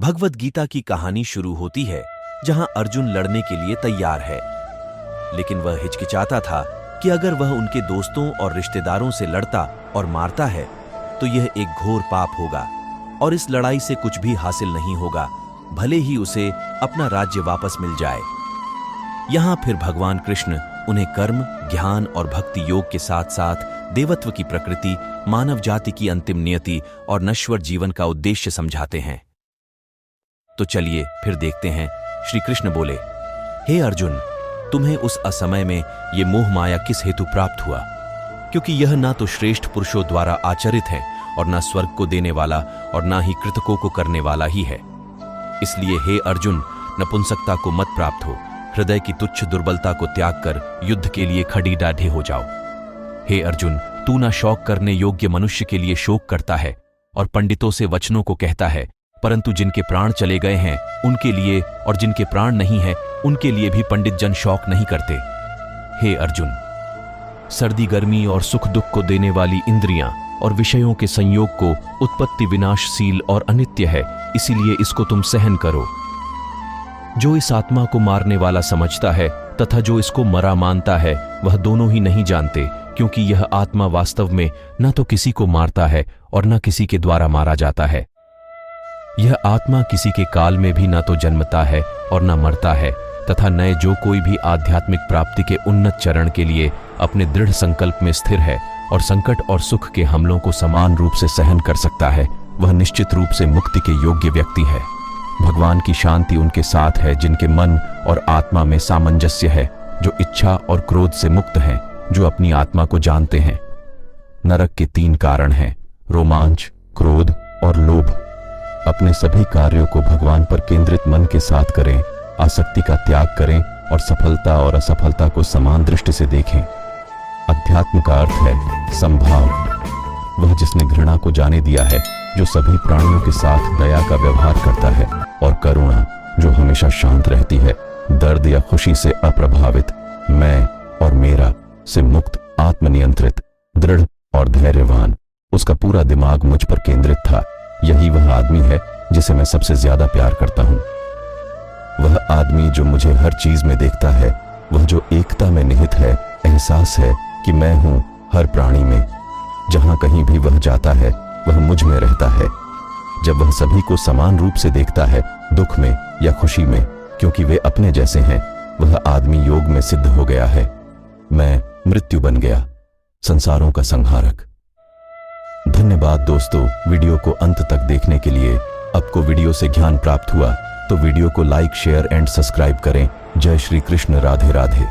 भगवद गीता की कहानी शुरू होती है जहां अर्जुन लड़ने के लिए तैयार है, लेकिन वह हिचकिचाता था कि अगर वह उनके दोस्तों और रिश्तेदारों से लड़ता और मारता है तो यह एक घोर पाप होगा और इस लड़ाई से कुछ भी हासिल नहीं होगा, भले ही उसे अपना राज्य वापस मिल जाए। यहां फिर भगवान कृष्ण उन्हें कर्म, ज्ञान और भक्ति योग के साथ साथ देवत्व की प्रकृति, मानव जाति की अंतिम नियति और नश्वर जीवन का उद्देश्य समझाते हैं। तो चलिए फिर देखते हैं। श्री कृष्ण बोले, हे अर्जुन, तुम्हें उस असमय में ये मोह माया किस हेतु प्राप्त हुआ? क्योंकि यह ना तो श्रेष्ठ पुरुषों द्वारा आचरित है और ना स्वर्ग को देने वाला और ना ही कृतकों को करने वाला ही है। इसलिए हे अर्जुन, नपुंसकता को मत प्राप्त हो, हृदय की तुच्छ दुर्बलता को त्याग कर युद्ध के लिए खड़ी डाढ़े हो जाओ। हे अर्जुन, तू ना शौक करने योग्य मनुष्य के लिए शोक करता है और पंडितों से वचनों को कहता है, परंतु जिनके प्राण चले गए हैं उनके लिए और जिनके प्राण नहीं हैं उनके लिए भी पंडित जन शौक नहीं करते। हे अर्जुन, सर्दी गर्मी और सुख दुख को देने वाली इंद्रियां और विषयों के संयोग को उत्पत्ति विनाशशील और अनित्य है, इसीलिए इसको तुम सहन करो। जो इस आत्मा को मारने वाला समझता है तथा जो इसको मरा मानता है, वह दोनों ही नहीं जानते, क्योंकि यह आत्मा वास्तव में न तो किसी को मारता है और न किसी के द्वारा मारा जाता है। यह आत्मा किसी के काल में भी न तो जन्मता है और न मरता है, तथा नए जो कोई भी आध्यात्मिक प्राप्ति के उन्नत चरण के लिए अपने दृढ़ संकल्प में स्थिर है और संकट और सुख के हमलों को समान रूप से सहन कर सकता है, वह निश्चित रूप से मुक्ति के योग्य व्यक्ति है। भगवान की शांति उनके साथ है जिनके मन और आत्मा में सामंजस्य है, जो इच्छा और क्रोध से मुक्त हैं, जो अपनी आत्मा को जानते हैं। नरक के 3 कारण हैं: रोमांच, क्रोध और लोभ। अपने सभी कार्यों को भगवान पर केंद्रित मन के साथ करें, आसक्ति का त्याग करें और सफलता और असफलता को समान दृष्टि से देखें। अध्यात्म का अर्थ है संभाव, वह जिसने घृणा को जाने दिया है, जो सभी प्राणियों के साथ दया का व्यवहार करता है, और करुणा, जो हमेशा शांत रहती है, दर्द या खुशी से अप्रभावित, मैं और मेरा से मुक्त, आत्मनियंत्रित, दृढ़ और धैर्यवान। उसका पूरा दिमाग मुझ पर केंद्रित था। यही वह आदमी है जिसे मैं सबसे ज्यादा प्यार करता हूं। वह आदमी जो मुझे हर चीज में देखता है, वह जो एकता में निहित है, एहसास है कि मैं हूं हर प्राणी में। जहां कहीं भी वह जाता है, वह मुझ में रहता है। जब वह सभी को समान रूप से देखता है, दुख में या खुशी में, क्योंकि वे अपने जैसे हैं, वह आदमी योग में सिद्ध हो गया है। मैं मृत्यु बन गया, संसारों का संहारक। धन्यवाद दोस्तों, वीडियो को अंत तक देखने के लिए। आपको वीडियो से ज्ञान प्राप्त हुआ तो वीडियो को लाइक, शेयर एंड सब्सक्राइब करें। जय श्री कृष्ण, राधे राधे।